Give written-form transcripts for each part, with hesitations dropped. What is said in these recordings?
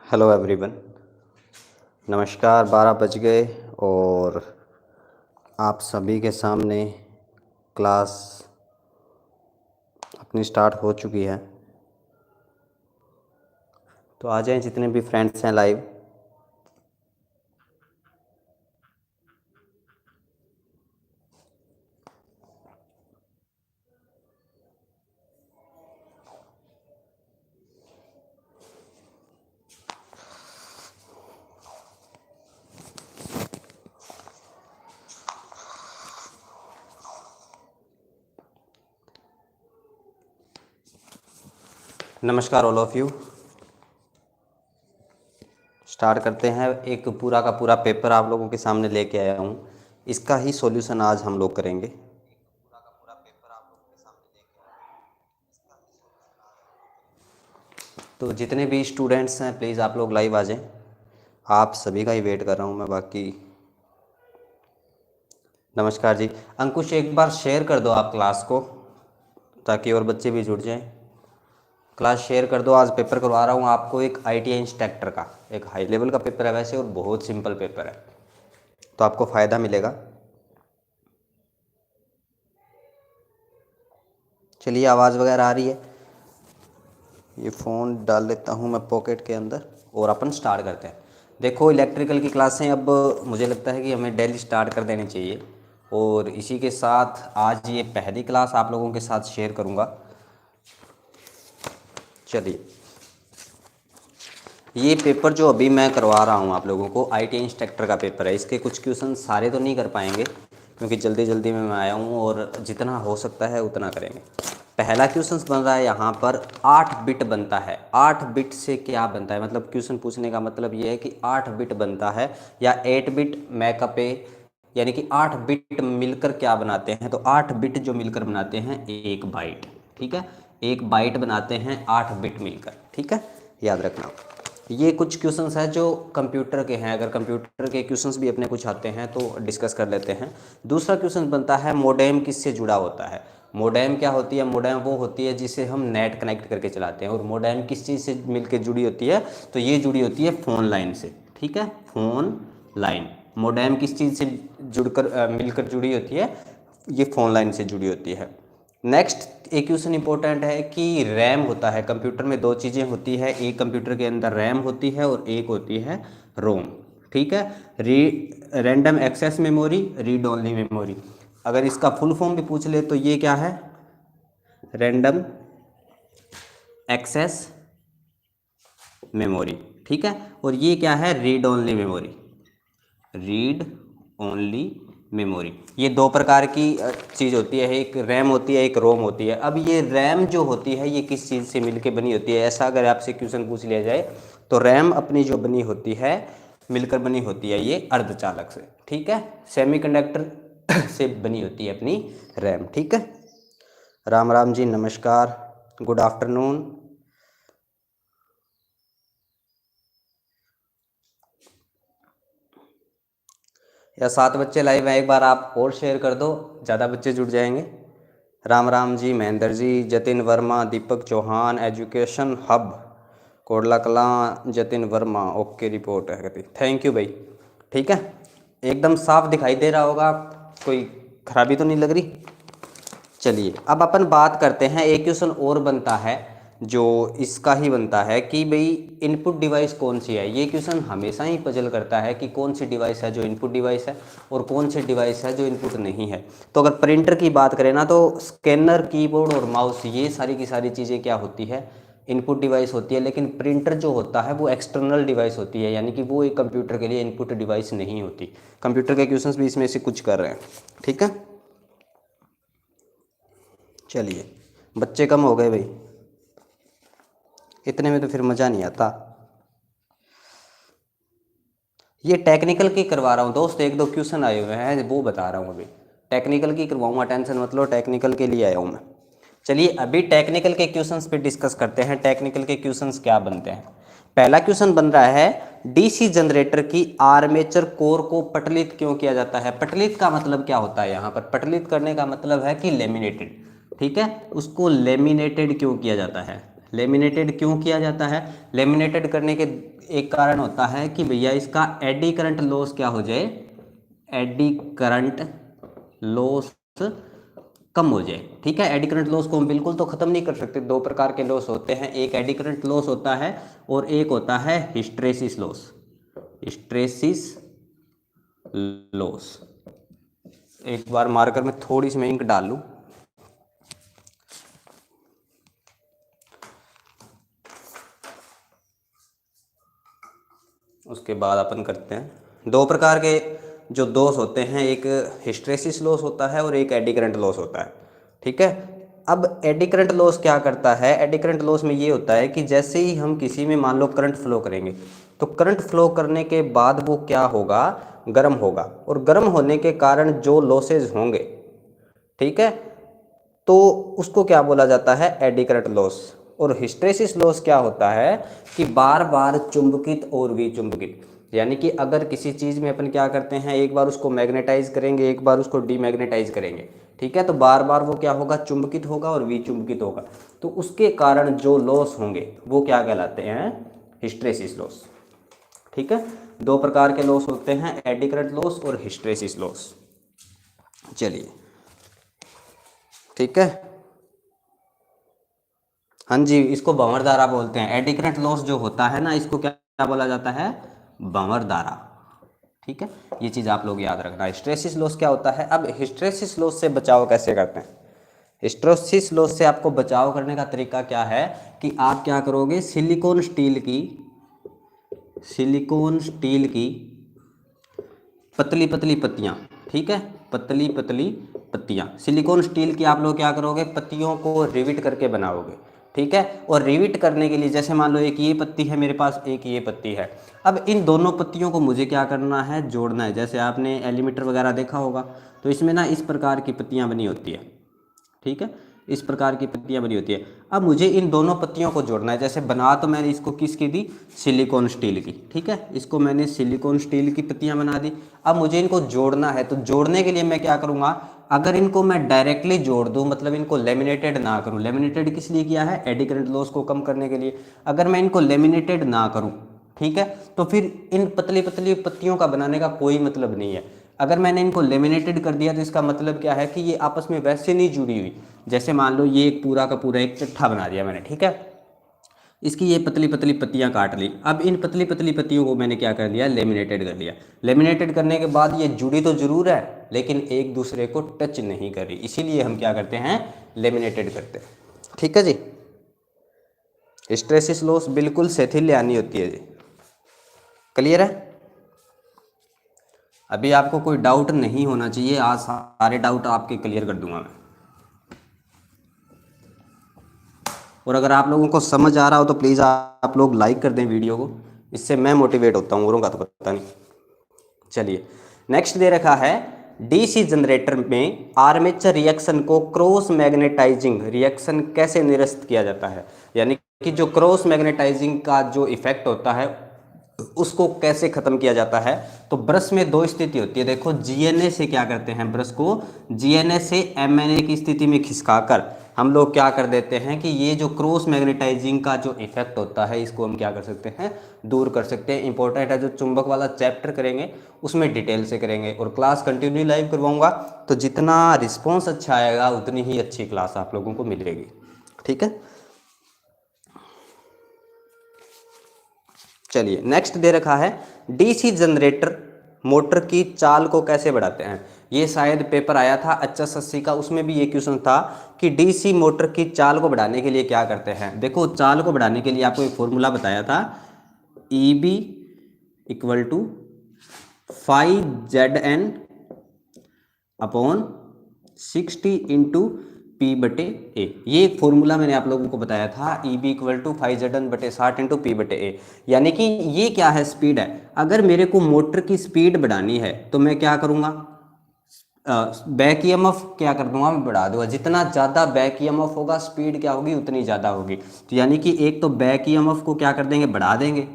Hello everyone. नमस्कार। 12 बज गए और आप सभी के सामने क्लास अपनी स्टार्ट हो चुकी है। तो आ जाएं जितने भी फ्रेंड्स हैं लाइव। नमस्कार ऑल ऑफ यू। स्टार्ट करते हैं। एक पूरा का पूरा पेपर आप लोगों के सामने लेके आया हूँ। इसका ही सॉल्यूशन आज हम लोग करेंगे। तो जितने भी स्टूडेंट्स हैं प्लीज़ आप लोग लाइव आ जाएं। आप सभी का ही वेट कर रहा हूँ मैं। बाकी नमस्कार जी। अंकुश एक बार शेयर कर दो आप क्लास को, ताकि और बच्चे भी जुड़ जाएं। क्लास शेयर कर दो। आज पेपर करवा रहा हूँ आपको एक ITI इंस्ट्रक्टर का। एक हाई लेवल का पेपर है वैसे, और बहुत सिंपल पेपर है, तो आपको फ़ायदा मिलेगा। चलिए, आवाज़ वगैरह आ रही है। ये फ़ोन डाल लेता हूँ मैं पॉकेट के अंदर और अपन स्टार्ट करते हैं। देखो, इलेक्ट्रिकल की क्लासें अब मुझे लगता है कि हमें डेली स्टार्ट कर देनी चाहिए। और इसी के साथ आज ये पहली क्लास आप लोगों के साथ शेयर करूँगा। चलिए, ये पेपर जो अभी मैं करवा रहा हूँ आप लोगों को ITI इंस्ट्रक्टर का पेपर है। इसके कुछ क्वेश्चन सारे तो नहीं कर पाएंगे क्योंकि जल्दी जल्दी में मैं आया हूँ, और जितना हो सकता है उतना करेंगे। पहला क्वेश्चन बन रहा है यहाँ पर 8 बिट बनता है। 8 बिट से क्या बनता है, मतलब क्वेश्चन पूछने का मतलब ये है कि 8 बिट बनता है या 8 बिट मैकअप है, यानी कि 8 बिट मिलकर क्या बनाते हैं। तो 8 बिट जो मिलकर बनाते हैं 1 बाइट। ठीक है, 1 बाइट बनाते हैं 8 बिट मिलकर। ठीक है, याद रखना। ये कुछ क्वेश्चंस हैं जो कंप्यूटर के हैं। अगर कंप्यूटर के क्वेश्चंस भी अपने कुछ आते हैं तो डिस्कस कर लेते हैं। दूसरा क्वेश्चन बनता है मोडेम किससे जुड़ा होता है। मोडेम क्या होती है? मोडेम वो होती है जिसे हम नेट कनेक्ट करके चलाते हैं। और मोडेम किस चीज़ से मिलकर जुड़ी होती है? तो ये जुड़ी होती है फ़ोन लाइन से। ठीक है, फ़ोन लाइन। मोडेम किस चीज़ से जुड़कर मिलकर जुड़ी होती है? ये फ़ोन लाइन से जुड़ी होती है। नेक्स्ट एक क्वेश्चन इंपॉर्टेंट है कि रैम होता है। कंप्यूटर में 2 चीज़ें होती है, एक कंप्यूटर के अंदर रैम होती है और एक होती है रोम। ठीक है, random access memory, read only memory. अगर इसका फुल फॉर्म भी पूछ ले तो ये क्या है? Random access memory. ठीक है, और ये क्या है? Read only memory. Read only memory. ये 2 प्रकार की चीज़ होती है, एक रैम होती है, एक रोम होती है। अब ये रैम जो होती है ये किस चीज़ से मिलके बनी होती है? ऐसा अगर आपसे क्वेश्चन पूछ लिया जाए तो रैम अपनी जो बनी होती है, मिलकर बनी होती है ये अर्धचालक से। ठीक है, सेमीकंडक्टर से बनी होती है अपनी रैम। ठीक है, राम राम जी, नमस्कार, गुड आफ्टरनून। या 7 बच्चे लाइव हैं, एक बार आप और शेयर कर दो, ज़्यादा बच्चे जुड़ जाएंगे। राम राम जी, महेंद्र जी, जतिन वर्मा, दीपक चौहान, एजुकेशन हब कोडला कलां, जतिन वर्मा, ओके रिपोर्ट है। थैंक यू भाई। ठीक है, एकदम साफ दिखाई दे रहा होगा, कोई खराबी तो नहीं लग रही। चलिए, अब अपन बात करते हैं। एक क्वेश्चन और बनता है जो इसका ही बनता है कि भाई इनपुट डिवाइस कौन सी है। ये क्वेश्चन हमेशा ही पजल करता है कि कौन सी डिवाइस है जो इनपुट डिवाइस है और कौन सी डिवाइस है जो इनपुट नहीं है। तो अगर प्रिंटर की बात करें ना, तो स्कैनर, कीबोर्ड और माउस, ये सारी की सारी चीज़ें क्या होती है? इनपुट डिवाइस होती है। लेकिन प्रिंटर जो होता है वो एक्सटर्नल डिवाइस होती है, यानी कि वो एक कंप्यूटर के लिए इनपुट डिवाइस नहीं होती। कंप्यूटर के क्वेश्चंस भी इसमें से कुछ कर रहे हैं। ठीक है, चलिए, बच्चे कम हो गए भाई, इतने में तो फिर मज़ा नहीं आता। ये टेक्निकल की करवा रहा हूँ दोस्त, 1-2 क्वेश्चन आए हुए हैं वो बता रहा हूँ। अभी टेक्निकल की करवाऊँगा, टेंशन मत लो, टेक्निकल के लिए आया हूँ मैं। चलिए, अभी टेक्निकल के क्वेश्चंस पे डिस्कस करते हैं। टेक्निकल के क्वेश्चंस क्या बनते हैं? पहला क्वेश्चन बन रहा है, डीसी जनरेटर की आर्मेचर कोर को पटलित क्यों किया जाता है? पटलित का मतलब क्या होता है? यहाँ पर पटलित करने का मतलब है कि लेमिनेटेड। ठीक है, उसको लेमिनेटेड क्यों किया जाता है? लेमिनेटेड क्यों किया जाता है? लेमिनेटेड करने के एक कारण होता है कि भैया इसका एडी करंट लॉस क्या हो जाए, एडी करंट लॉस कम हो जाए। ठीक है, एडी करंट लॉस को हम बिल्कुल तो खत्म नहीं कर सकते, दो प्रकार के लॉस होते हैं, एक एडी करंट लॉस होता है और एक होता है हिस्ट्रेसिस लॉस। हिस्ट्रेसिस लॉस, एक बार मार्कर में थोड़ी सी मैं इंक डाल लूं। उसके बाद अपन करते हैं दो प्रकार के जो दोष होते हैं, एक हिस्ट्रेसिस लॉस होता है और एक एडी करंट लॉस होता है। ठीक है, अब एडी करंट लॉस क्या करता है, एडी करंट लॉस में ये होता है कि जैसे ही हम किसी में मान लो करंट फ्लो करेंगे तो करंट फ्लो करने के बाद वो क्या होगा, गर्म होगा, और गर्म होने के कारण जो लॉसेज होंगे, ठीक है, तो उसको क्या बोला जाता है, एडी करंट लॉस। और हिस्ट्रेसिस लॉस क्या होता है कि बार बार चुंबकित और विचुंबकित, यानी कि अगर किसी चीज़ में अपन क्या करते हैं, एक बार उसको मैग्नेटाइज करेंगे, एक बार उसको डीमैग्नेटाइज करेंगे, ठीक है, तो बार बार वो क्या होगा, चुंबकित होगा और विचुंबकित होगा, तो उसके कारण जो लॉस होंगे वो क्या कहलाते हैं, हिस्ट्रेसिस लॉस। ठीक है, दो प्रकार के लॉस होते हैं, एडी करंट लॉस और हिस्ट्रेसिस लॉस। चलिए, ठीक है, हाँ जी, इसको भंवर धारा बोलते हैं। एडी करंट लॉस जो होता है ना, इसको क्या बोला जाता है, भंवर धारा। ठीक है, ये चीज़ आप लोग याद रखना। हिस्ट्रेसिस लॉस क्या होता है, अब हिस्ट्रेसिस लॉस से बचाव कैसे करते हैं, हिस्ट्रेसिस लॉस से आपको बचाव करने का तरीका क्या है कि आप क्या करोगे, सिलिकॉन स्टील की पतली पतली पत्तियां, ठीक है, पतली पतली पत्तियां, सिलिकॉन स्टील की आप लोग क्या करोगे, पत्तियों को रिविट करके बनाओगे। ठीक है, और रिविट करने के लिए जैसे मान लो एक ये पत्ती है मेरे पास, एक ये पत्ती है, अब इन दोनों पत्तियों को मुझे क्या करना है, जोड़ना है। जैसे आपने एलीमीटर वगैरह देखा होगा तो इसमें ना इस प्रकार की पत्तियां बनी होती है। ठीक है, इस प्रकार की पत्तियां बनी होती है। अब मुझे इन दोनों पत्तियों को जोड़ना है। जैसे बना तो मैंने इसको किसकी दी, सिलिकॉन स्टील की। ठीक है, इसको मैंने सिलिकॉन स्टील की पत्तियां बना दी। अब मुझे इनको जोड़ना है, तो जोड़ने के लिए मैं क्या करूंगा, अगर इनको मैं डायरेक्टली जोड़ दूं, मतलब इनको लेमिनेटेड ना करूं, लेमिनेटेड किस लिए किया है, एडी करंट लॉस को कम करने के लिए। अगर मैं इनको लेमिनेटेड ना करूं, ठीक है, तो फिर इन पतली पतली पत्तियों का बनाने का कोई मतलब नहीं है। अगर मैंने इनको लेमिनेटेड कर दिया तो इसका मतलब क्या है कि ये आपस में वैसे नहीं जुड़ी हुई। जैसे मान लो ये एक पूरा का पूरा एक चट्ठा बना दिया मैंने, ठीक है, इसकी ये पतली पतली पत्तियां काट ली। अब इन पतली पतली पत्तियों को मैंने क्या कर दिया, लेमिनेटेड कर लिया। लेमिनेटेड करने के बाद ये जुड़ी तो जरूर है लेकिन एक दूसरे को टच नहीं कर रही, इसीलिए हम क्या करते हैं, लेमिनेटेड करते हैं। ठीक है जी, हिस्ट्रेसिस लॉस बिल्कुल शिथिल आनी होती है जी। क्लियर है, अभी आपको कोई डाउट नहीं होना चाहिए, आज सारे डाउट आपके क्लियर कर दूंगा मैं। और अगर आप लोगों को समझ आ रहा हो तो प्लीज़ आप लोग लाइक कर दें वीडियो को, इससे मैं मोटिवेट होता हूँ, औरों का तो पता नहीं। चलिए, नेक्स्ट दे रखा है, डीसी जनरेटर में आर्मेचर रिएक्शन को क्रॉस मैग्नेटाइजिंग रिएक्शन कैसे निरस्त किया जाता है, यानी कि जो क्रॉस मैग्नेटाइजिंग का जो इफेक्ट होता है उसको कैसे खत्म किया जाता है। तो ब्रश में दो स्थिति होती है, देखो जीएनए से क्या करते हैं, ब्रश को जीएनए से एमएनए की स्थिति में खिसकाकर हम लोग क्या कर देते हैं कि ये जो क्रॉस मैग्नेटाइजिंग का जो इफेक्ट होता है इसको हम क्या कर सकते हैं, दूर कर सकते हैं। इंपॉर्टेंट है, जो चुंबक वाला चैप्टर करेंगे उसमें डिटेल से करेंगे और क्लास कंटिन्यू लाइव करवाऊंगा, तो जितना रिस्पॉन्स अच्छा आएगा उतनी ही अच्छी क्लास आप लोगों को मिलेगी। ठीक है, चलिए नेक्स्ट दे रखा है, डीसी जनरेटर मोटर की चाल को कैसे बढ़ाते हैं। ये शायद पेपर आया था HSSC का, उसमें भी ये क्वेश्चन था कि डीसी मोटर की चाल को बढ़ाने के लिए क्या करते हैं। देखो, चाल को बढ़ाने के लिए आपको एक फॉर्मूला बताया था, EB equal to 5ZN upon 60 into P/A। ये एक फॉर्मूला मैंने आप लोगों को बताया था, EB equal to 5ZN/60 into P/A। यानी कि ये क्या है, स्पीड है। अगर मेरे को मोटर की स्पीड बढ़ानी है तो मैं क्या करूँगा, बैक EMF क्या कर दूंगा, मैं बढ़ा दूंगा। जितना ज़्यादा बैक EMF होगा स्पीड क्या होगी, उतनी ज़्यादा होगी। तो यानी कि एक तो बैक EMF को क्या कर देंगे, बढ़ा देंगे।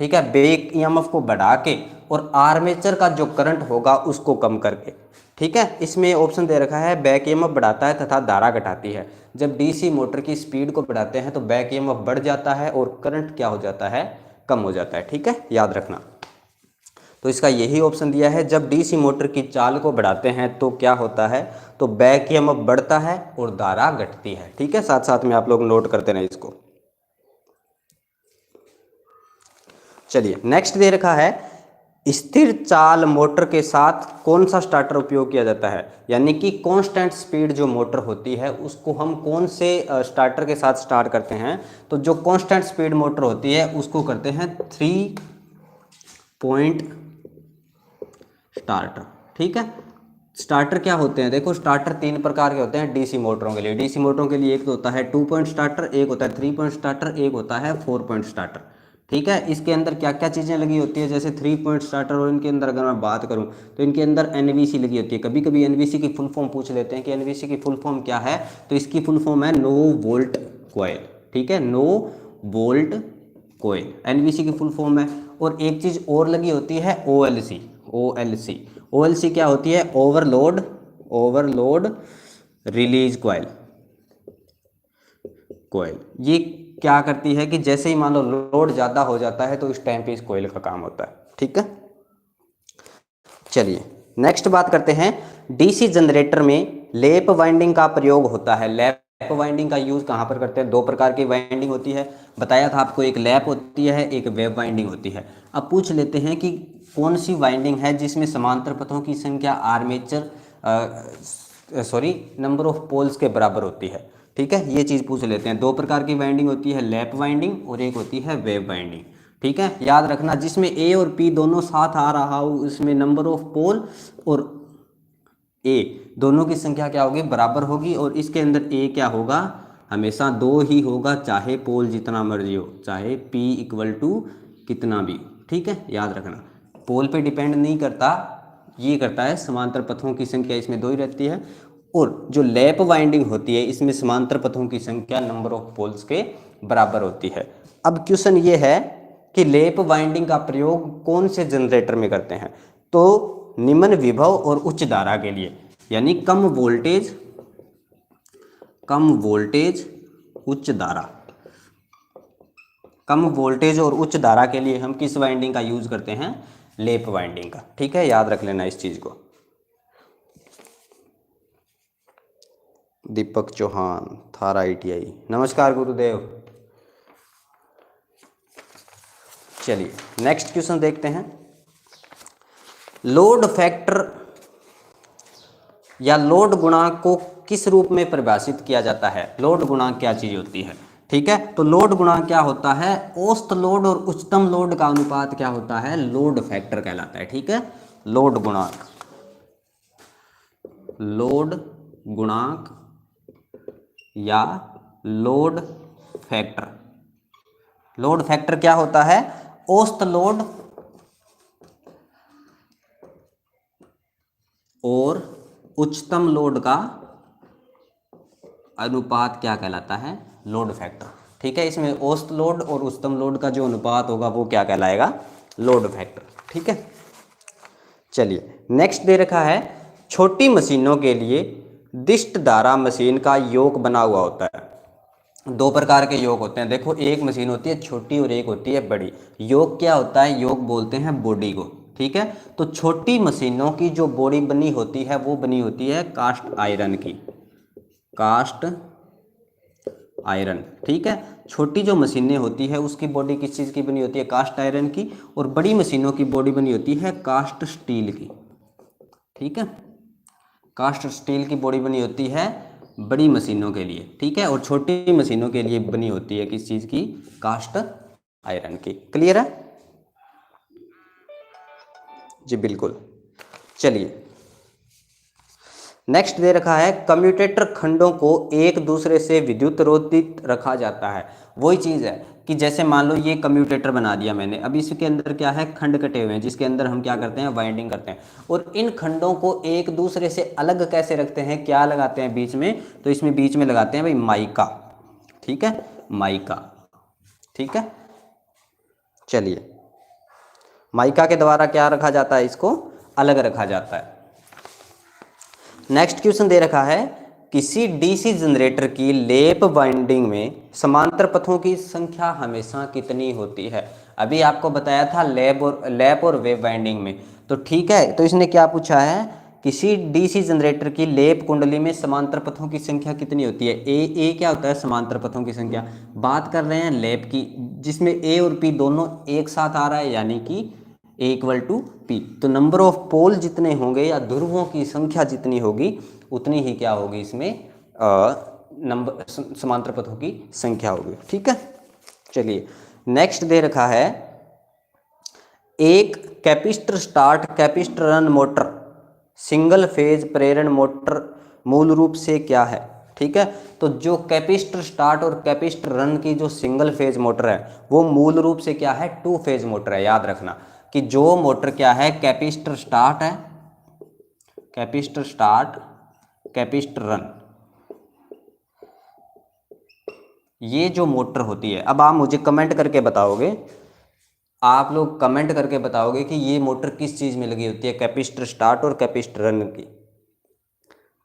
ठीक है, बैक EMF को बढ़ा के और आर्मेचर का जो करंट होगा उसको कम करके। ठीक है, इसमें ऑप्शन दे रखा है, बैक EMF बढ़ाता है तथा धारा घटाती है। जब डीसी मोटर की स्पीड को बढ़ाते हैं तो बैक EMF बढ़ जाता है और करंट क्या हो जाता है, कम हो जाता है। ठीक है, याद रखना। तो इसका यही ऑप्शन दिया है, जब डीसी मोटर की चाल को बढ़ाते हैं तो क्या होता है, तो बैक ईएमएफ बढ़ता है और धारा घटती है। ठीक है, साथ साथ में आप लोग नोट करते रहें इसको। चलिए नेक्स्ट दे रखा है, स्थिर चाल मोटर के साथ कौन सा स्टार्टर उपयोग किया जाता है, यानी कि कांस्टेंट स्पीड जो मोटर होती है उसको हम कौन से स्टार्टर के साथ स्टार्ट करते हैं, तो जो कांस्टेंट स्पीड मोटर होती है उसको करते हैं 3 पॉइंट स्टार्टर। ठीक है, स्टार्टर क्या होते हैं, देखो स्टार्टर 3 प्रकार के होते हैं डीसी मोटरों के लिए। डीसी मोटरों के लिए एक तो होता है 2 पॉइंट स्टार्टर, एक होता है 3 पॉइंट स्टार्टर, एक होता है 4 पॉइंट स्टार्टर। ठीक है, इसके अंदर क्या क्या चीज़ें लगी होती है, जैसे 3 पॉइंट स्टार्टर और इनके अंदर अगर मैं बात करूं तो इनके अंदर एनवीसी लगी होती है। कभी कभी एनवीसी की फुल फॉर्म पूछ लेते हैं कि एनवीसी की फुल फॉर्म क्या है, तो इसकी फुल फॉर्म है नो वोल्ट कॉइल। ठीक है, नो वोल्ट कॉइल एनवीसी की फुल फॉर्म है। और एक चीज़ और लगी होती है ओएलसी। ओएलसी ओएलसी क्या होती है, ओवरलोड रिलीज कॉइल। ये क्या करती है कि जैसे ही मान लो लोड ज़्यादा हो जाता है तो इस टाइम पे इस कॉइल का काम होता है। ठीक है, चलिए नेक्स्ट बात करते हैं, डीसी जनरेटर में लैप वाइंडिंग का प्रयोग होता है। लैप वाइंडिंग का यूज कहाँ पर करते हैं, 2 प्रकार की वाइंडिंग होती है, बताया था आपको, एक लैप होती है, एक वेव वाइंडिंग होती है। अब पूछ लेते हैं कि कौन सी वाइंडिंग है जिसमें समांतर पथों की संख्या आर्मेचर नंबर ऑफ पोल्स के बराबर होती है। ठीक है, ये चीज़ पूछ लेते हैं। 2 प्रकार की वाइंडिंग होती है, लैप वाइंडिंग और एक होती है वेव वाइंडिंग। ठीक है, याद रखना, जिसमें ए और पी दोनों साथ आ रहा हो उसमें नंबर ऑफ पोल और ए दोनों की संख्या क्या होगी, बराबर होगी। और इसके अंदर ए क्या होगा, हमेशा 2 ही होगा, चाहे पोल जितना मर्जी हो, चाहे पी इक्वल टू कितना भी। ठीक है, याद रखना, पोल पे डिपेंड नहीं करता, ये करता है समांतर पथों की संख्या, इसमें 2 ही रहती है। और जो लैप वाइंडिंग होती है इसमें समांतर पथों की संख्या नंबर ऑफ पोल्स के बराबर होती है। अब क्वेश्चन ये है कि लैप वाइंडिंग का प्रयोग कौन से जनरेटर में करते हैं, तो निम्न विभव और उच्च धारा के लिए, यानी कम वोल्टेज उच्च धारा, कम वोल्टेज और उच्च धारा के लिए हम किस वाइंडिंग का यूज करते हैं, लैप वाइंडिंग का। ठीक है, याद रख लेना इस चीज को। दीपक चौहान, थारा ITI, नमस्कार गुरुदेव। चलिए नेक्स्ट क्वेश्चन देखते हैं, लोड फैक्टर या लोड गुणांक को किस रूप में परिभाषित किया जाता है। लोड गुणांक क्या चीज होती है, ठीक है, तो लोड गुणांक क्या होता है, औसत लोड और उच्चतम लोड का अनुपात क्या होता है, लोड फैक्टर कहलाता है। ठीक है, लोड गुणांक या लोड फैक्टर। लोड फैक्टर क्या होता है, औसत लोड और उच्चतम लोड का अनुपात क्या कहलाता है, लोड फैक्टर। ठीक है, इसमें औसत लोड और उच्चतम लोड का जो अनुपात होगा वो क्या कहलाएगा, लोड फैक्टर। ठीक है, चलिए नेक्स्ट दे रखा है, छोटी मशीनों के लिए दिष्ट धारा मशीन का योग बना हुआ होता है। 2 प्रकार के योग होते हैं, देखो एक मशीन होती है छोटी और एक होती है बड़ी। योग क्या होता है, योग बोलते हैं बॉडी को। ठीक है, तो छोटी मशीनों की जो बॉडी बनी होती है वो बनी होती है कास्ट आयरन की, कास्ट आयरन। ठीक है, छोटी जो मशीनें होती है उसकी बॉडी किस चीज़ की बनी होती है, कास्ट आयरन की, और बड़ी मशीनों की बॉडी बनी होती है कास्ट स्टील की। ठीक है, कास्ट स्टील की बॉडी बनी होती है बड़ी मशीनों के लिए। ठीक है, और छोटी मशीनों के लिए बनी होती है किस चीज़ की, कास्ट आयरन की। क्लियर है जी, बिल्कुल। चलिए नेक्स्ट दे रखा है, कम्यूटेटर खंडों को एक दूसरे से विद्युत रोधित रखा जाता है। वही चीज़ है कि जैसे मान लो ये कम्यूटेटर बना दिया मैंने, अब इसके अंदर क्या है, खंड कटे हुए हैं जिसके अंदर हम क्या करते हैं, वाइंडिंग करते हैं। और इन खंडों को एक दूसरे से अलग कैसे रखते हैं, क्या लगाते हैं बीच में, तो इसमें बीच में लगाते हैं भाई माइका। ठीक है, माइका। ठीक है, चलिए माइका के द्वारा क्या रखा जाता है, इसको अलग रखा जाता है। नेक्स्ट क्वेश्चन दे रखा है, किसी डीसी जनरेटर की लैप वाइंडिंग में समांतर पथों की संख्या हमेशा कितनी होती है। अभी आपको बताया था लैप और वेव वाइंडिंग में, तो ठीक है। तो इसने क्या पूछा है, किसी डीसी जनरेटर की लैप कुंडली में समांतर पथों की संख्या कितनी होती है। ए क्या होता है, समांतर पथों की संख्या। बात कर रहे हैं लैप की, जिसमें ए और पी दोनों एक साथ आ रहा है, यानी कि ए इक्वल टू पी। तो नंबर ऑफ पोल जितने होंगे या ध्रुवों की संख्या जितनी होगी उतनी ही क्या होगी इसमें नंबर समांतर पथों की संख्या होगी। ठीक है, चलिए नेक्स्ट दे रखा है, एक capacitor start capacitor run motor single phase प्रेरण मोटर मूल रूप से क्या है। ठीक है, तो जो कैपिस्टर स्टार्ट और कैपिस्टर रन की जो सिंगल फेज मोटर है वो मूल रूप से क्या है, टू फेज मोटर है। याद रखना कि जो मोटर क्या है, कैपिस्टर स्टार्ट है, कैपिस्टर स्टार्ट कैपिस्टर रन, ये जो मोटर होती है। अब आप मुझे कमेंट करके बताओगे, आप लोग कमेंट करके बताओगे कि ये मोटर किस चीज़ में लगी होती है, कैपिस्टर स्टार्ट और कैपिस्टर रन की।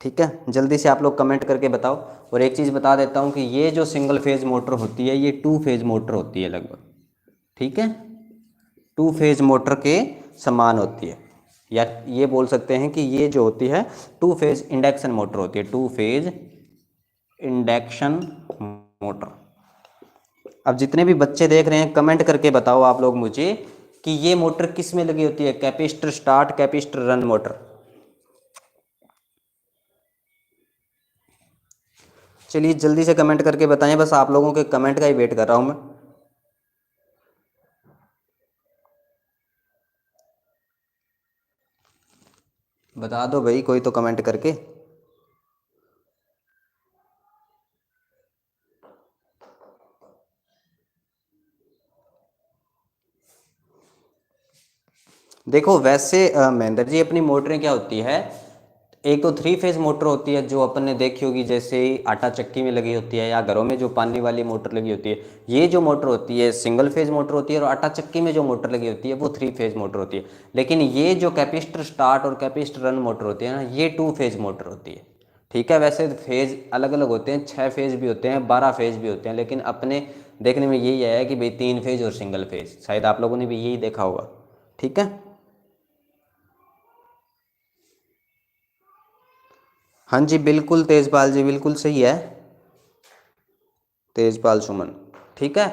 ठीक है, जल्दी से आप लोग कमेंट करके बताओ। और एक चीज़ बता देता हूँ कि ये जो सिंगल फेज मोटर होती है ये टू फेज मोटर होती है लगभग। ठीक है, टू फेज मोटर के समान होती है, या ये बोल सकते हैं कि ये जो होती है टू फेज इंडक्शन मोटर होती है, टू फेज इंडक्शन मोटर। अब जितने भी बच्चे देख रहे हैं कमेंट करके बताओ आप लोग मुझे कि ये मोटर किस में लगी होती है, कैपिस्टर स्टार्ट कैपिस्टर रन मोटर। चलिए जल्दी से कमेंट करके बताएं, बस आप लोगों के कमेंट का ही वेट कर रहा हूं मैं। बता दो भाई कोई तो कमेंट करके। देखो वैसे महेंद्र जी अपनी मोटरें क्या होती है, एक तो थ्री फेज मोटर होती है जो अपन ने देखी होगी, जैसे आटा चक्की में लगी होती है या घरों में जो पानी वाली मोटर लगी होती है। ये जो मोटर होती है सिंगल फेज मोटर होती है, और आटा चक्की में जो मोटर लगी होती है वो थ्री फेज मोटर होती है। लेकिन ये जो कैपिस्टर स्टार्ट और कैपिस्टर रन मोटर होती है ना, ये टू फेज मोटर होती है। ठीक है, वैसे फेज अलग अलग होते हैं, 6 फेज भी होते हैं, 12 फेज भी होते हैं, लेकिन अपने देखने में यही आया है कि भाई 3 फेज और सिंगल फेज। शायद आप लोगों ने भी यही देखा होगा। ठीक है, हाँ जी बिल्कुल तेजपाल जी, बिल्कुल सही है तेजपाल सुमन। ठीक है,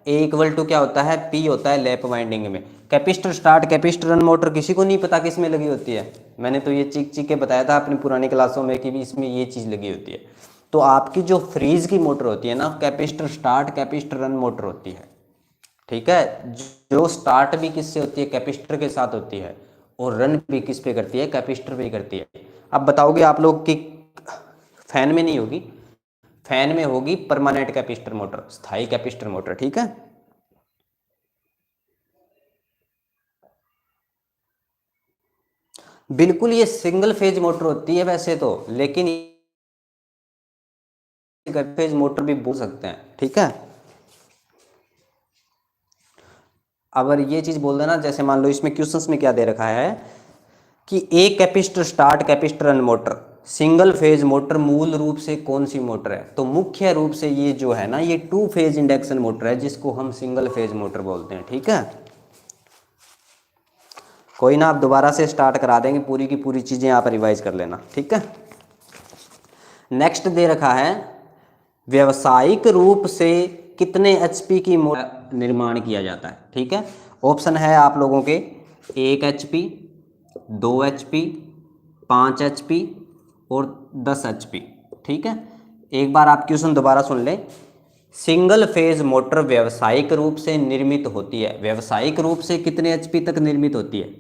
ए इक्वल टू क्या होता है, पी होता है लैप वाइंडिंग में। कैपिस्टर स्टार्ट कैपिस्टर रन मोटर किसी को नहीं पता किस में लगी होती है, मैंने तो ये चीख चीख के बताया था अपनी पुरानी क्लासों में कि भी इसमें ये चीज़ लगी होती है। तो आपकी जो फ्रीज की मोटर होती है ना, कैपिस्टर स्टार्ट कैपिस्टर रन मोटर होती है। ठीक है, जो स्टार्ट भी किससे होती है, कैपिस्टर के साथ होती है, और रन भी किस पे करती है, कैपिस्टर पे करती है। अब बताओगे आप लोग कि फैन में नहीं होगी, फैन में होगी परमानेंट कैपिस्टर मोटर, स्थायी कैपिस्टर मोटर। ठीक है, बिल्कुल ये सिंगल फेज मोटर होती है वैसे तो, लेकिन फेज मोटर भी बोल सकते हैं। ठीक है, अगर ये चीज बोल देना, जैसे मान लो इसमें क्वेश्चंस में क्या दे रखा है कि एक capacitor start capacitor run motor single phase motor मूल रूप से कौन सी मोटर है, तो मुख्य रूप से ये जो है ना ये टू फेज इंडक्शन मोटर है, जिसको हम सिंगल फेज मोटर बोलते हैं। ठीक है, कोई ना, आप दोबारा से स्टार्ट करा देंगे, पूरी की पूरी चीजें आप रिवाइज कर लेना। ठीक है, नेक्स्ट दे रखा है, व्यावसायिक रूप से कितने एचपी की मोटर निर्माण किया जाता है। ठीक है, ऑप्शन है आप लोगों के 1 एचपी, 2 एचपी, 5 एचपी और 10 एचपी। ठीक है, एक बार आप क्वेश्चन दोबारा सुन लें। सिंगल फेज मोटर व्यावसायिक रूप से निर्मित होती है, व्यावसायिक रूप से कितने एचपी तक निर्मित होती है,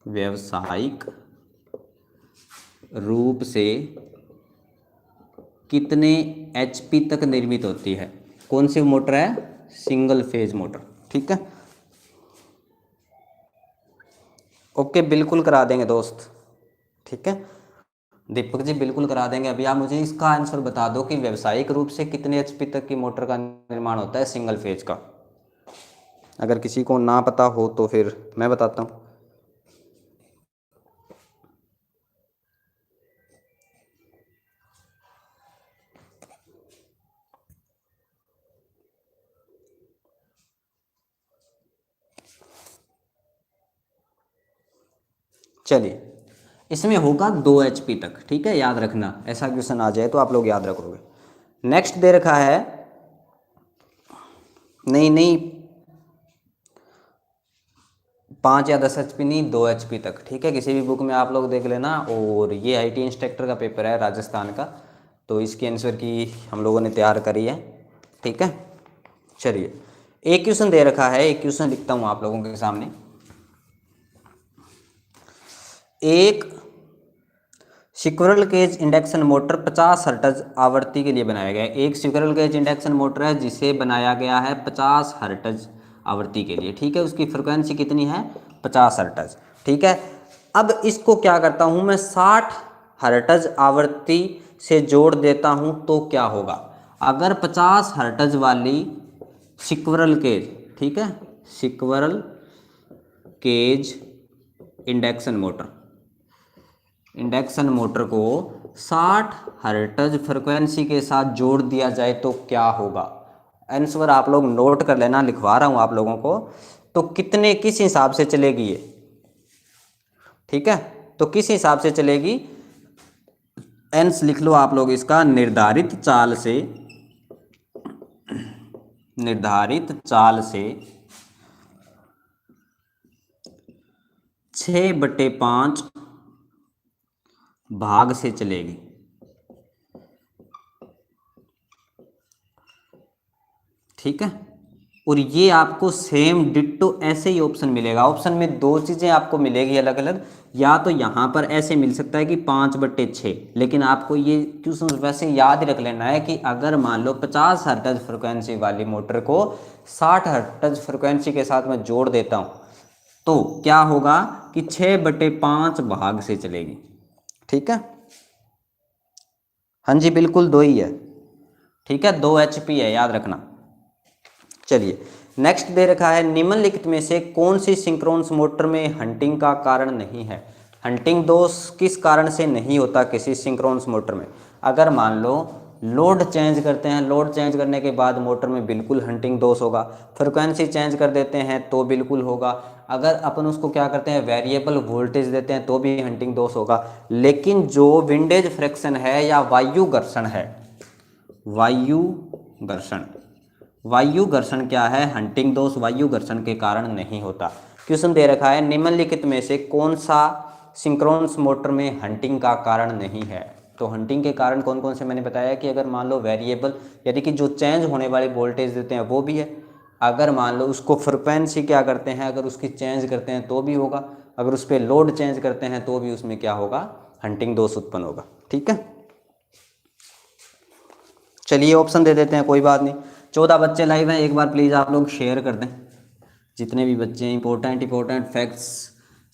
व्यावसायिक रूप से कितने एचपी तक निर्मित होती है, कौन सी मोटर है, सिंगल फेज मोटर। ठीक है, ओके बिल्कुल करा देंगे दोस्त। ठीक है, दीपक जी बिल्कुल करा देंगे। अभी आप मुझे इसका आंसर बता दो कि व्यावसायिक रूप से कितने एचपी तक की मोटर का निर्माण होता है सिंगल फेज का। अगर किसी को ना पता हो तो फिर मैं बताता हूँ। चलिए, इसमें होगा 2 HP तक, ठीक है, याद रखना, ऐसा क्वेश्चन आ जाए तो आप लोग याद रखोगे। नेक्स्ट दे रखा है, नहीं नहीं 5 या 10 HP नहीं, 2 HP तक, ठीक है, किसी भी बुक में आप लोग देख लेना। और ये IT इंस्ट्रक्टर का पेपर है राजस्थान का, तो इसके आंसर की हम लोगों ने तैयार करी है, ठीक है। चलिए, एक क्वेश्चन दे रखा है, एक क्वेश्चन लिखता हूँ आप लोगों के सामने। एक squirrel cage induction motor 50 hertz आवृत्ति के लिए बनाया गया है। एक स्क्विरल केज इंडक्शन मोटर है जिसे बनाया गया है 50 हर्ट्ज आवृत्ति के लिए, ठीक है। उसकी फ्रिक्वेंसी कितनी है? 50 हर्ट्ज, ठीक है। अब इसको क्या करता हूं मैं, 60 हर्ट्ज आवृत्ति से जोड़ देता हूं तो क्या होगा? अगर 50 हर्ट्ज वाली स्क्विरल केज, ठीक है, स्क्विरल केज इंडक्शन मोटर को 60 हर्ट्ज फ्रिक्वेंसी के साथ जोड़ दिया जाए तो क्या होगा? आंसर आप लोग नोट कर लेना, लिखवा रहा हूं आप लोगों को। तो कितने, किस हिसाब से चलेगी ये, ठीक है, तो किस हिसाब से चलेगी? एंस लिख लो आप लोग इसका, निर्धारित चाल से 6/5 भाग से चलेगी, ठीक है। और ये आपको सेम डिट्टो ऐसे ही ऑप्शन मिलेगा। ऑप्शन में 2 चीज़ें आपको मिलेगी अलग अलग, या तो यहाँ पर ऐसे मिल सकता है कि 5/6, लेकिन आपको ये क्वेश्चन वैसे याद ही रख लेना है कि अगर मान लो 50 हर्ट्ज फ्रिक्वेंसी वाली मोटर को 60 हर्ट्ज फ्रिक्वेंसी के साथ मैं जोड़ देता हूँ तो क्या होगा कि 6/5 भाग से चलेगी, ठीक है। हाँ जी, बिल्कुल 2 ही है, ठीक है, 2 HP है, याद रखना। चलिए, नेक्स्ट दे रखा है, निम्नलिखित में से कौन सी सिंक्रोनस मोटर में हंटिंग का कारण नहीं है? हंटिंग दोष किस कारण से नहीं होता किसी सिंक्रोनस मोटर में? अगर मान लो लोड चेंज करते हैं, लोड चेंज करने के बाद मोटर में बिल्कुल हंटिंग दोष होगा। फ्रिक्वेंसी चेंज कर देते हैं तो बिल्कुल होगा। अगर अपन उसको क्या करते हैं, वेरिएबल वोल्टेज देते हैं तो भी हंटिंग दोष होगा। लेकिन जो विंडेज फ्रिक्शन है या वायु घर्षण है, वायु घर्षण क्या है? हंटिंग दोष वायु घर्षण के कारण नहीं होता। क्वेश्चन दे रखा है, निम्नलिखित में से कौन सा सिंक्रोनस मोटर में हंटिंग का कारण नहीं है? तो हंटिंग के कारण कौन कौन से मैंने बताया कि अगर मान लो वेरिएबल यानी कि जो चेंज होने वाले वोल्टेज देते हैं वो भी है। अगर मान लो उसको फ्रिक्वेंसी क्या करते हैं, अगर उसकी चेंज करते हैं तो भी होगा। अगर उस पर लोड चेंज करते हैं तो भी उसमें क्या होगा, हंटिंग दोष उत्पन्न होगा, ठीक है। चलिए, ऑप्शन दे देते हैं, कोई बात नहीं। 14 बच्चे लाइव हैं, एक बार प्लीज़ आप लोग शेयर कर दें, जितने भी बच्चे हैं। इंपॉर्टेंट फैक्ट्स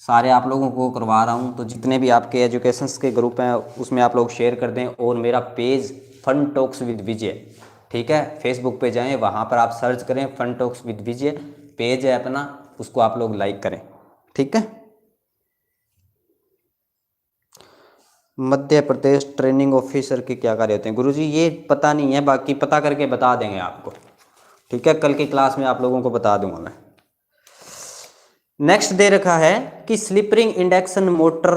सारे आप लोगों को करवा रहा हूं, तो जितने भी आपके एजुकेशंस के ग्रुप हैं उसमें आप लोग शेयर कर दें। और मेरा पेज फन टॉक्स विद विजय, ठीक है, फेसबुक पे जाएं, वहां पर आप सर्च करें fun talks with Vijay, page है अपना, उसको आप लोग लाइक करें, ठीक है। मध्य प्रदेश ट्रेनिंग ऑफिसर के क्या कार्य होते हैं? गुरुजी ये पता नहीं है, बाकी पता करके बता देंगे आपको, ठीक है, कल की क्लास में आप लोगों को बता दूंगा मैं। नेक्स्ट दे रखा है कि स्लिप रिंग इंडक्शन मोटर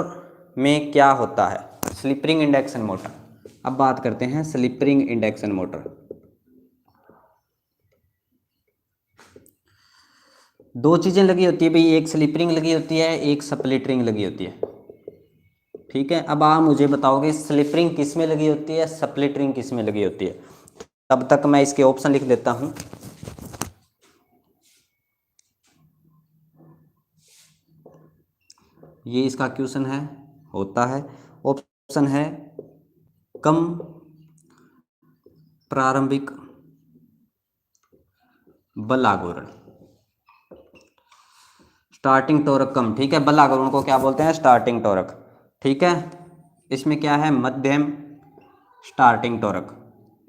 में क्या होता है? स्लिप रिंग इंडक्शन मोटर, अब बात करते हैं स्लिप रिंग इंडक्शन मोटर। 2 चीजें लगी होती है भाई, एक स्लिप रिंग लगी होती है, एक स्प्लिट रिंग लगी होती है, ठीक है। अब आप मुझे बताओगे स्लिप रिंग किस में लगी होती है, स्प्लिट रिंग किस में लगी होती है? तब तक मैं इसके ऑप्शन लिख देता हूं। ये इसका क्वेश्चन है, होता है। ऑप्शन है कम प्रारंभिक बल आघूर्ण, स्टार्टिंग टॉर्क कम, ठीक है। बल आघूर्ण को क्या बोलते हैं? स्टार्टिंग टॉर्क, ठीक है। इसमें क्या है? मध्यम स्टार्टिंग टॉर्क,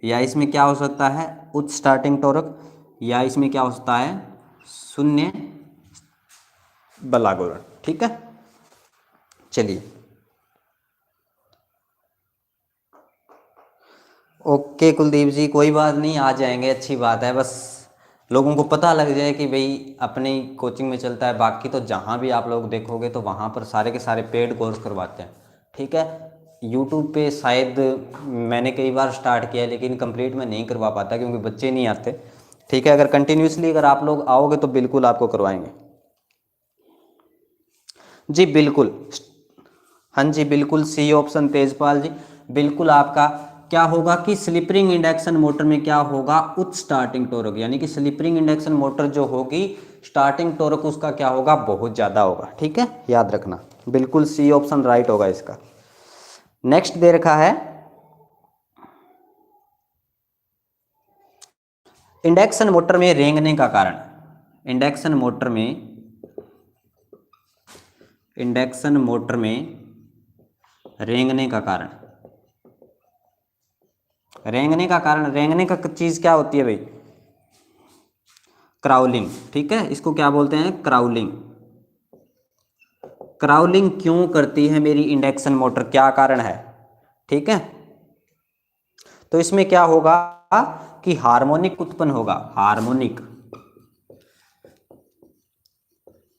या इसमें क्या हो सकता है? उच्च स्टार्टिंग टॉर्क, या इसमें क्या हो सकता है? शून्य बल आघूर्ण, ठीक है। चलिए, ओके कुलदीप जी, कोई बात नहीं, आ जाएंगे, अच्छी बात है। बस लोगों को पता लग जाए कि भाई अपनी कोचिंग में चलता है। बाकी तो जहाँ भी आप लोग देखोगे तो वहाँ पर सारे के सारे पेड कोर्स करवाते हैं, ठीक है। यूट्यूब पे शायद मैंने कई बार स्टार्ट किया है लेकिन कंप्लीट में नहीं करवा पाता क्योंकि बच्चे नहीं आते, ठीक है। अगर कंटिन्यूसली अगर आप लोग आओगे तो बिल्कुल आपको करवाएंगे। जी बिल्कुल, हाँ जी बिल्कुल, सी ऑप्शन तेजपाल जी। बिल्कुल आपका क्या होगा कि स्लिप रिंग इंडक्शन मोटर में क्या होगा, उच्च स्टार्टिंग टॉर्क, यानी कि स्लिप रिंग इंडक्शन मोटर जो होगी स्टार्टिंग टॉर्क उसका क्या होगा, बहुत ज़्यादा होगा, ठीक है, याद रखना। बिल्कुल सी ऑप्शन राइट होगा इसका। नेक्स्ट दे रखा है इंडक्शन मोटर में रेंगने का कारण। इंडक्शन मोटर में रेंगने का कारण, रेंगने का चीज क्या होती है भाई, क्राउलिंग, ठीक है। इसको क्या बोलते हैं, क्राउलिंग। क्राउलिंग क्यों करती है मेरी इंडक्शन मोटर, क्या कारण है, ठीक है। तो इसमें क्या होगा कि हार्मोनिक उत्पन्न होगा,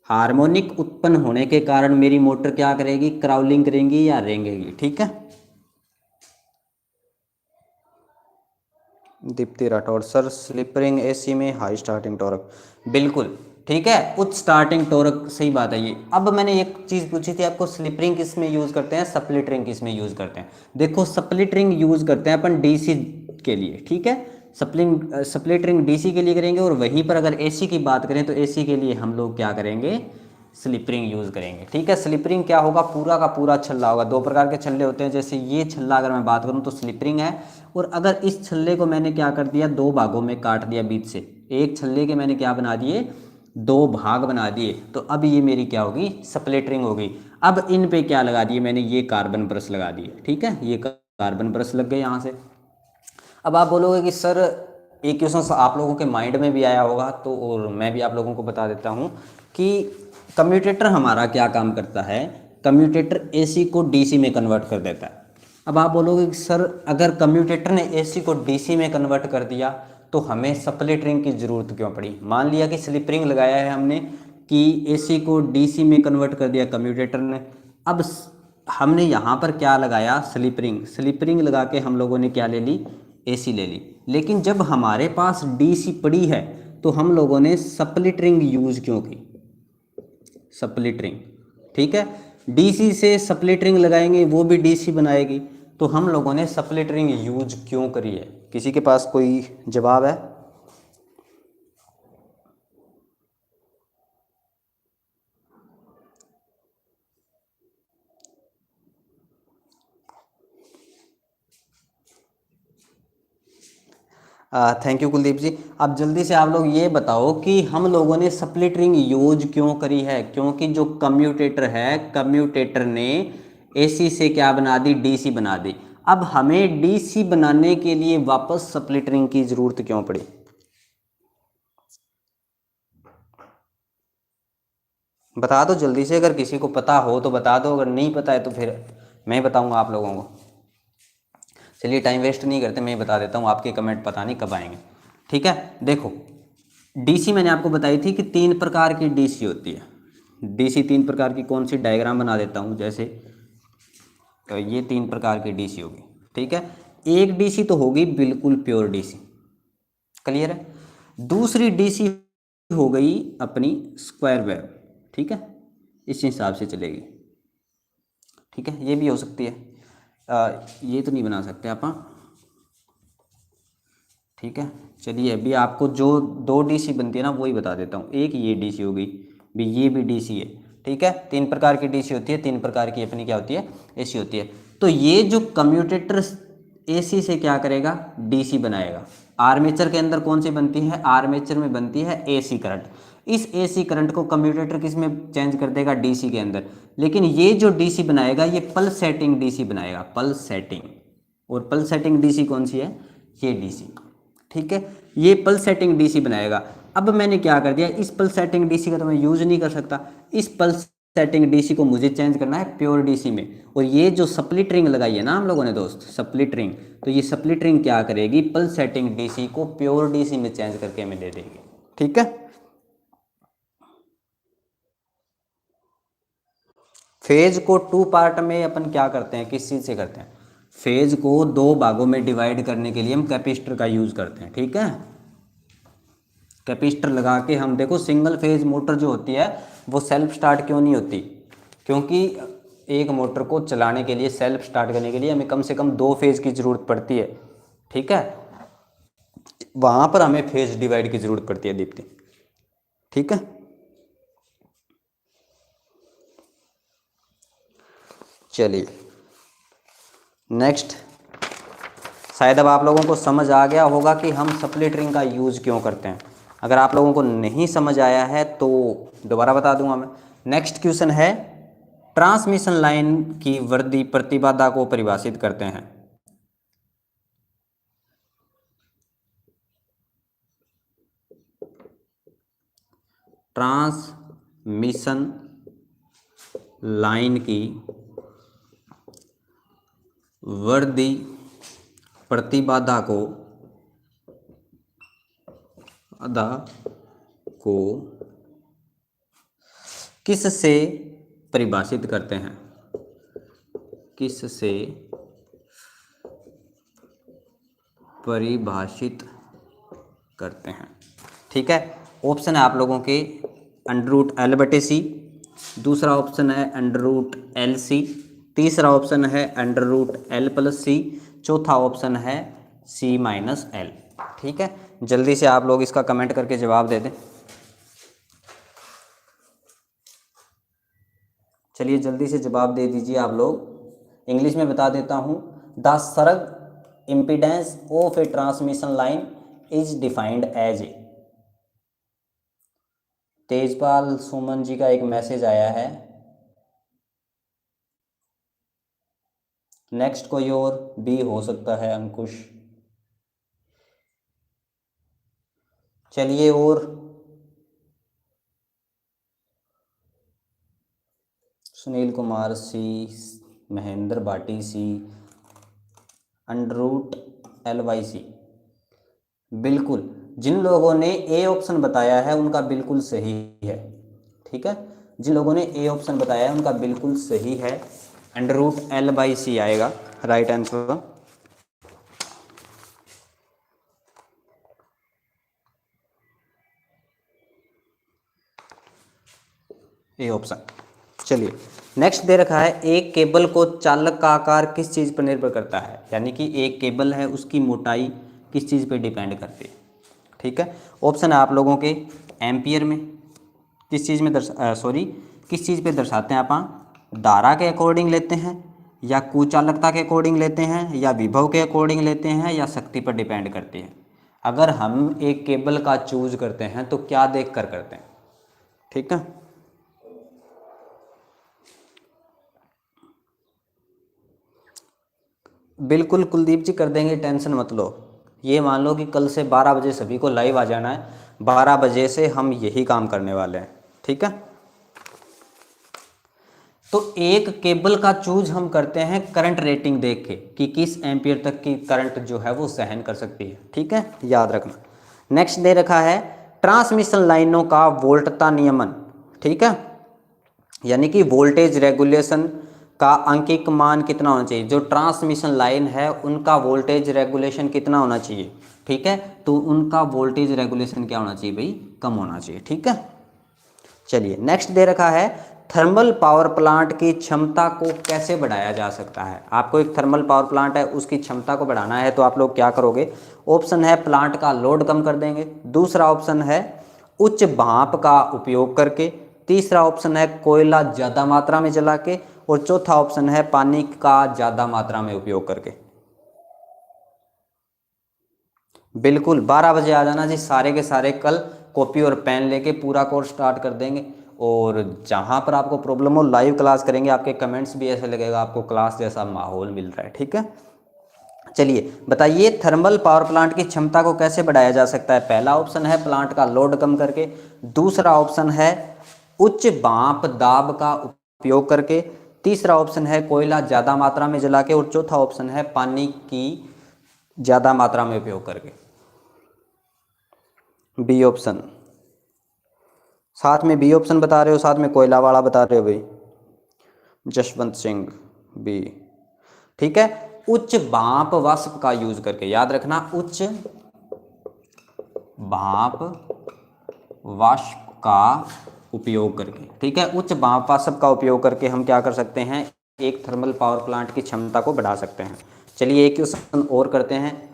हार्मोनिक उत्पन्न होने के कारण मेरी मोटर क्या करेगी, क्राउलिंग करेंगी या रेंगेगी, ठीक है। Deepti Rathore sir, slip ring AC में हाई स्टार्टिंग टॉर्क, बिल्कुल ठीक है, उच्च स्टार्टिंग टॉर्क, सही बात है ये। अब मैंने एक चीज़ पूछी थी आपको, स्लिप रिंग किस में यूज़ करते हैं, स्प्लिट रिंग किस में यूज़ करते हैं। देखो स्प्लिट रिंग यूज़ करते हैं अपन डीसी के लिए, ठीक है। स्प्लिट रिंग डीसी के लिए करेंगे, और वहीं पर अगर एसी की बात करें तो एसी के लिए हम लोग क्या करेंगे, स्लिप रिंग यूज़ करेंगे, ठीक है। स्लिप रिंग क्या होगा, पूरा का पूरा छल्ला होगा। दो प्रकार के छल्ले होते हैं, जैसे ये छल्ला अगर मैं बात करूं तो स्लिप रिंग है, और अगर इस छल्ले को मैंने क्या कर दिया, दो भागों में काट दिया बीच से, एक छल्ले के मैंने क्या बना दिए, दो भाग बना दिए, तो अब ये मेरी क्या होगी, स्प्लिट रिंग होगी। अब इन पे क्या लगा दिए मैंने, ये कार्बन ब्रश लगा दिए, ठीक है, ये कार्बन ब्रश लग गए यहाँ से। अब आप बोलोगे कि सर एक क्वेश्चन आप लोगों के माइंड में भी आया होगा, तो और मैं भी आप लोगों को बता देता हूँ कि कम्यूटेटर हमारा क्या काम करता है, कम्यूटेटर एसी को डीसी में कन्वर्ट कर देता है। अब आप बोलोगे कि सर अगर कम्यूटेटर ने एसी को डीसी में कन्वर्ट कर दिया तो हमें स्प्लिट रिंग की ज़रूरत क्यों पड़ी। मान लिया कि स्लिप रिंग लगाया है हमने कि एसी को डीसी में कन्वर्ट कर दिया कम्यूटेटर ने, अब हमने यहाँ पर क्या लगाया, स्लिप रिंग लगा के हम लोगों ने क्या ले ली, एसी ले ली। लेकिन जब हमारे पास डीसी पड़ी है तो हम लोगों ने स्प्लिट रिंग यूज़ क्यों की, स्प्लिट रिंग, ठीक है। डीसी से स्प्लिट रिंग लगाएंगे वो भी डीसी बनाएगी, तो हम लोगों ने स्प्लिट रिंग यूज क्यों करी है, किसी के पास कोई जवाब है। थैंक यू कुलदीप जी। अब जल्दी से आप लोग ये बताओ कि हम लोगों ने स्प्लिट रिंग यूज क्यों करी है, क्योंकि जो कम्यूटेटर है, कम्यूटेटर ने एसी से क्या बना दी, डीसी बना दी। अब हमें डीसी बनाने के लिए वापस स्प्लिट रिंग की जरूरत क्यों पड़ी, बता दो जल्दी से, अगर किसी को पता हो तो बता दो, अगर नहीं पता है तो फिर मैं बताऊंगा आप लोगों को। चलिए टाइम वेस्ट नहीं करते, मैं बता देता हूँ, आपके कमेंट पता नहीं कब आएंगे, ठीक है। देखो डीसी मैंने आपको बताई थी कि तीन प्रकार की डीसी होती है। डीसी तीन प्रकार की कौन सी, डायग्राम बना देता हूँ, जैसे ये तीन प्रकार की डीसी होगी, ठीक है। एक डीसी तो होगी बिल्कुल प्योर डीसी, क्लियर है। दूसरी डीसी हो गई अपनी स्क्वायर वेव, ठीक है, इस हिसाब से चलेगी, ठीक है। ये भी हो सकती है, ये तो नहीं बना सकते आप, ठीक है। चलिए अभी आपको जो दो डीसी बनती है ना वही बता देता हूँ। एक ये डीसी हो गई, भी ये भी डीसी है, ठीक है। तीन प्रकार की डीसी होती है, तीन प्रकार की अपनी क्या होती है, एसी होती है। तो ये जो कम्यूटेटर एसी से क्या करेगा, डीसी बनाएगा। आर्मेचर के अंदर कौन सी बनती है, आर्मेचर में बनती है एसी करंट। इस एसी करंट को कम्यूटेटर किस में चेंज कर देगा, डीसी के अंदर। लेकिन ये जो डीसी बनाएगा ये पल्स सेटिंग डीसी बनाएगा, पल्स सेटिंग। और पल्स सेटिंग डीसी कौन सी है, ये डीसी, ठीक है। ये पल्स सेटिंग डीसी बनाएगा। अब मैंने क्या कर दिया, इस पल्स सेटिंग डीसी का तो मैं यूज नहीं कर सकता, इस पल्स सेटिंग डीसी को मुझे चेंज करना है प्योर डीसी में। और ये जो स्प्लिट रिंग लगाई है ना हम लोगों ने दोस्त, स्प्लिट रिंग, तो ये स्प्लिट रिंग क्या करेगी, पल्स सेटिंग डीसी को प्योर डीसी में चेंज करके हमें दे देगी, ठीक है। फेज को टू पार्ट में अपन क्या करते हैं, किस चीज़ से करते हैं, फेज को दो भागों में डिवाइड करने के लिए हम कैपेसिटर का यूज़ करते हैं। ठीक है, कैपेसिटर लगा के हम, देखो सिंगल फेज मोटर जो होती है वो सेल्फ स्टार्ट क्यों नहीं होती, क्योंकि एक मोटर को चलाने के लिए, सेल्फ स्टार्ट करने के लिए हमें कम से कम दो फेज की ज़रूरत पड़ती है। ठीक है, वहाँ पर हमें फेज डिवाइड की ज़रूरत पड़ती है दीप्ति। ठीक है, चलिए नेक्स्ट, शायद अब आप लोगों को समझ आ गया होगा कि हम स्प्लिट रिंग का यूज़ क्यों करते हैं। अगर आप लोगों को नहीं समझ आया है तो दोबारा बता दूंगा मैं। नेक्स्ट क्वेश्चन है, ट्रांसमिशन लाइन की वर्दी प्रतिबाधा को परिभाषित करते हैं। ट्रांसमिशन लाइन की वर्दी प्रतिबाधा को किस से परिभाषित करते हैं, किस से परिभाषित करते हैं। ठीक है, ऑप्शन है आप लोगों के √L/C, दूसरा ऑप्शन है √LC, तीसरा ऑप्शन है √L+C, चौथा ऑप्शन है C-L। ठीक है, जल्दी से आप लोग इसका कमेंट करके जवाब दे दें। चलिए जल्दी से जवाब दे दीजिए आप लोग। इंग्लिश में बता देता हूँ, the surge impedance of a transmission line is defined as a. Tejpal Suman ji का एक मैसेज आया है। नेक्स्ट कोई और बी हो सकता है, अंकुश। चलिए, और सुनील कुमार सी, महेंद्र भाटी सी, √LYC। बिल्कुल, जिन लोगों ने ए ऑप्शन बताया है उनका बिल्कुल सही है। ठीक है, जिन लोगों ने ए ऑप्शन बताया है उनका बिल्कुल सही है, √L/C आएगा राइट आंसर। A option. चलिए नेक्स्ट दे रखा है, एक केबल को चालक का आकार किस चीज़ पर निर्भर करता है, यानी कि एक केबल है उसकी मोटाई किस चीज़ पे डिपेंड करती है। ठीक है, ऑप्शन है आप लोगों के एम्पियर में, किस चीज़ में किस चीज़ पे दर्शाते हैं अपन, धारा के अकॉर्डिंग लेते हैं, या कुचालकता के अकॉर्डिंग लेते हैं, या विभव के अकॉर्डिंग लेते हैं, या शक्ति पर डिपेंड करती है। अगर हम एक केबल का चूज करते हैं तो क्या देख कर करते हैं। ठीक है, बिल्कुल कुलदीप जी कर देंगे, टेंशन मत लो। ये मान लो कि कल से 12 बजे सभी को लाइव आ जाना है, 12 बजे से हम यही काम करने वाले हैं। ठीक है, तो एक केबल का चूज हम करते हैं करंट रेटिंग देख के कि किस एम्पियर तक की करंट जो है वो सहन कर सकती है। ठीक है, याद रखना। नेक्स्ट दे रखा है, ट्रांसमिशन लाइनों का वोल्टता नियमन। ठीक है, यानी कि वोल्टेज रेगुलेशन का अंकिक मान कितना होना चाहिए, जो ट्रांसमिशन लाइन है उनका वोल्टेज रेगुलेशन कितना होना चाहिए। ठीक है, तो उनका वोल्टेज रेगुलेशन क्या होना चाहिए भाई, कम होना चाहिए। ठीक है, चलिए नेक्स्ट दे रखा है, थर्मल पावर प्लांट की क्षमता को कैसे बढ़ाया जा सकता है। आपको एक थर्मल पावर प्लांट है उसकी क्षमता को बढ़ाना है तो आप लोग क्या करोगे, ऑप्शन है प्लांट का लोड कम कर देंगे, दूसरा ऑप्शन है उच्च भाप का उपयोग करके, तीसरा ऑप्शन है कोयला ज़्यादा मात्रा में जला के, और चौथा ऑप्शन है पानी का ज़्यादा मात्रा में उपयोग करके। बिल्कुल 12 बजे आ जाना जी, सारे के सारे कल कॉपी और पेन लेके पूरा कोर्स स्टार्ट कर देंगे, और जहाँ पर आपको प्रॉब्लम हो लाइव क्लास करेंगे, आपके कमेंट्स भी ऐसे लगेगा आपको क्लास जैसा माहौल मिल रहा है। ठीक है, चलिए बताइए थर्मल पावर प्लांट की क्षमता को कैसे बढ़ाया जा सकता है। पहला ऑप्शन है प्लांट का लोड कम करके, दूसरा ऑप्शन है उच्च भाप दाब का उपयोग करके, तीसरा ऑप्शन है कोयला ज़्यादा मात्रा में जला के, और चौथा ऑप्शन है पानी की ज़्यादा मात्रा में उपयोग करके। B option. साथ में बी ऑप्शन बता रहे हो, साथ में कोयला वाला बता रहे हो भाई, जसवंत सिंह बी। ठीक है, उच्च भाप वाष्प का यूज करके, याद रखना उच्च भाप वाष्प का उपयोग करके। ठीक है, उच्च भाप वाष्प का उपयोग करके हम क्या कर सकते हैं, एक थर्मल पावर प्लांट की क्षमता को बढ़ा सकते हैं। चलिए एक क्वेश्चन और करते हैं,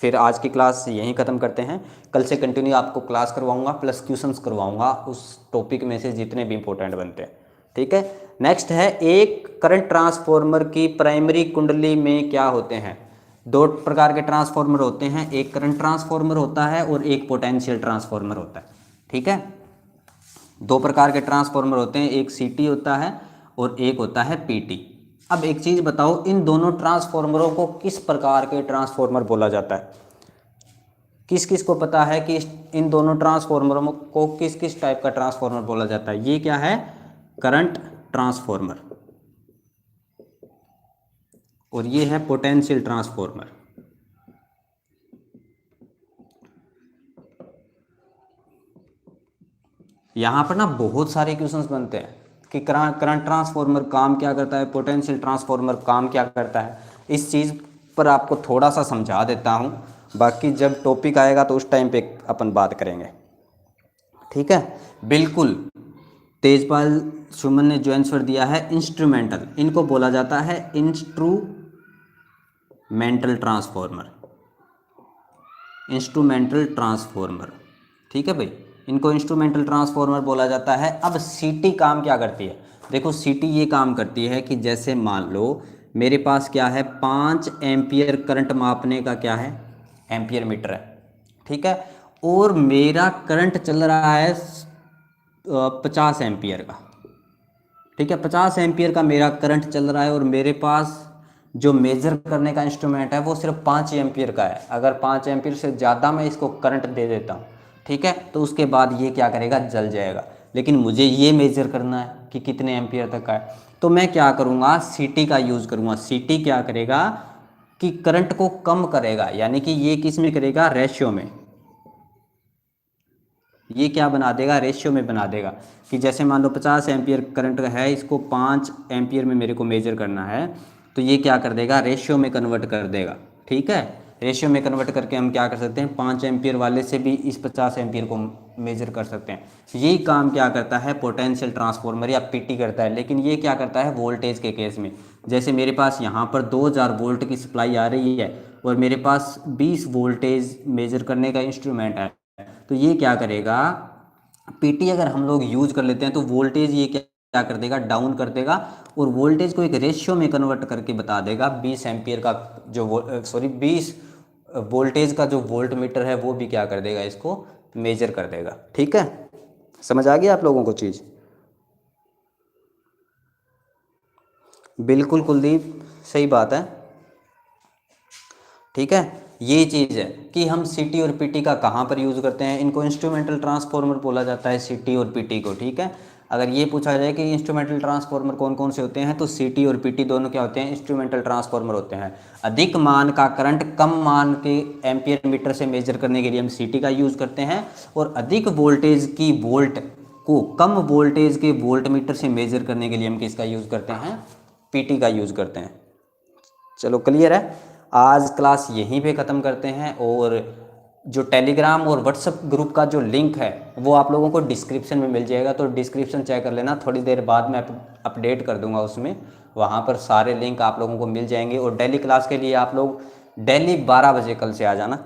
फिर आज की क्लास यहीं ख़त्म करते हैं। कल से कंटिन्यू आपको क्लास करवाऊंगा प्लस क्वेश्चंस करवाऊंगा उस टॉपिक में से जितने भी इंपॉर्टेंट बनते हैं। ठीक है, नेक्स्ट है, एक करंट ट्रांसफॉर्मर की प्राइमरी कुंडली में क्या होते हैं। दो प्रकार के ट्रांसफॉर्मर होते हैं, एक करंट ट्रांसफॉर्मर होता है और एक पोटेंशियल ट्रांसफॉर्मर होता है। ठीक है, दो प्रकार के ट्रांसफॉर्मर होते हैं, एक सीटी होता है और एक होता है पीटी। अब एक चीज़ बताओ, इन दोनों ट्रांसफॉर्मरों को किस प्रकार के ट्रांसफॉर्मर बोला जाता है। किस किस को पता है कि इन दोनों ट्रांसफॉर्मरों को किस किस टाइप का ट्रांसफॉर्मर बोला जाता है। ये क्या है, करंट ट्रांसफॉर्मर, और ये है पोटेंशियल ट्रांसफॉर्मर। यहाँ पर ना बहुत सारे क्वेश्चंस बनते हैं कि करंट ट्रांसफॉर्मर काम क्या करता है, पोटेंशियल ट्रांसफॉर्मर काम क्या करता है। इस चीज़ पर आपको थोड़ा सा समझा देता हूँ, बाकी जब टॉपिक आएगा तो उस टाइम पे अपन बात करेंगे। ठीक है, बिल्कुल। तेजपाल सुमन ने जो आंसर दिया है इंस्ट्रूमेंटल, इनको बोला जाता है इंस्ट्रूमेंटल ट्रांसफॉर्मर, इंस्ट्रूमेंटल ट्रांसफॉर्मर। ठीक है भाई, इनको इंस्ट्रूमेंटल ट्रांसफॉर्मर बोला जाता है। अब सीटी काम क्या करती है, देखो सीटी ये काम करती है कि जैसे मान लो मेरे पास क्या है, 5 एम्पियर करंट मापने का क्या है, एम्पियर मीटर है। ठीक है, और मेरा करंट चल रहा है 50 एम्पियर का। ठीक है, 50 एम्पियर का मेरा करंट चल रहा है और मेरे पास जो मेजर करने का इंस्ट्रूमेंट है वो सिर्फ 5 एम्पियर का है। अगर 5 एम्पियर से ज़्यादा मैं इसको करंट दे देता हूँ, ठीक है, तो उसके बाद ये क्या करेगा, जल जाएगा। लेकिन मुझे ये मेजर करना है कि कितने एम्पियर तक का है, तो मैं क्या करूँगा, सीटी का यूज़ करूँगा। सीटी क्या करेगा कि करंट को कम करेगा, यानी कि ये किस में करेगा, रेशियो में। ये क्या बना देगा, रेशियो में बना देगा कि जैसे मान लो 50 एम्पियर करंट है, इसको 5 एम्पियर में मेरे को मेजर करना है, तो ये क्या कर देगा, रेशियो में कन्वर्ट कर देगा। ठीक है, रेशियो में कन्वर्ट करके हम क्या कर सकते हैं, 5 एम्पियर वाले से भी इस 50 एम्पियर को मेजर कर सकते हैं। यही काम क्या करता है, पोटेंशियल ट्रांसफॉर्मर या पीटी करता है। लेकिन ये क्या करता है, वोल्टेज के केस में, जैसे मेरे पास यहाँ पर 2000 वोल्ट की सप्लाई आ रही है और मेरे पास 20 वोल्टेज मेजर करने का इंस्ट्रूमेंट है, तो ये क्या करेगा, पीटी अगर हम लोग यूज कर लेते हैं तो वोल्टेज ये क्या कर देगा, डाउन कर देगा, और वोल्टेज को एक रेशियो में कन्वर्ट करके बता देगा। 20 एम्पियर का जो 20 वोल्टेज का जो वोल्ट मीटर है वो भी क्या कर देगा, इसको मेजर कर देगा। ठीक है, समझ आ गया आप लोगों को चीज़। बिल्कुल कुलदीप, सही बात है। ठीक है, ये चीज़ है कि हम सीटी और पीटी का कहाँ पर यूज़ करते हैं, इनको इंस्ट्रूमेंटल ट्रांसफॉर्मर बोला जाता है, सीटी और पीटी को। ठीक है, अगर ये पूछा जाए कि इंस्ट्रूमेंटल ट्रांसफॉर्मर कौन कौन से होते हैं, तो सीटी और पीटी दोनों क्या होते हैं, इंस्ट्रूमेंटल ट्रांसफॉर्मर होते हैं। अधिक मान का करंट कम मान के एम्पियर मीटर से मेजर करने के लिए हम सीटी का यूज़ करते हैं, और अधिक वोल्टेज की वोल्ट को कम वोल्टेज के वोल्ट मीटर से मेजर करने के लिए हम किसका यूज़ करते हैं, पीटी का यूज़ करते हैं। चलो क्लियर है, आज क्लास यहीं पे ख़त्म करते हैं। और जो टेलीग्राम और व्हाट्सएप ग्रुप का जो लिंक है वो आप लोगों को डिस्क्रिप्शन में मिल जाएगा, तो डिस्क्रिप्शन चेक कर लेना, थोड़ी देर बाद मैं अपडेट कर दूंगा उसमें, वहाँ पर सारे लिंक आप लोगों को मिल जाएंगे। और डेली क्लास के लिए आप लोग डेली 12 बजे कल से आ जाना।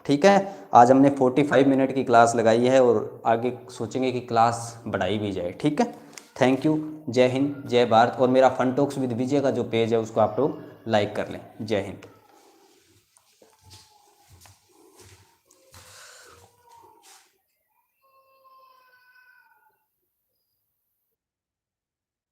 ठीक है, आज हमने 45 मिनट की क्लास लगाई है और आगे सोचेंगे कि क्लास बढ़ाई भी जाए। ठीक है, थैंक यू, जय हिंद, जय भारत। और मेरा फन टॉक्स विद विजय का जो पेज है उसको आप लोग लाइक कर लें। जय हिंद।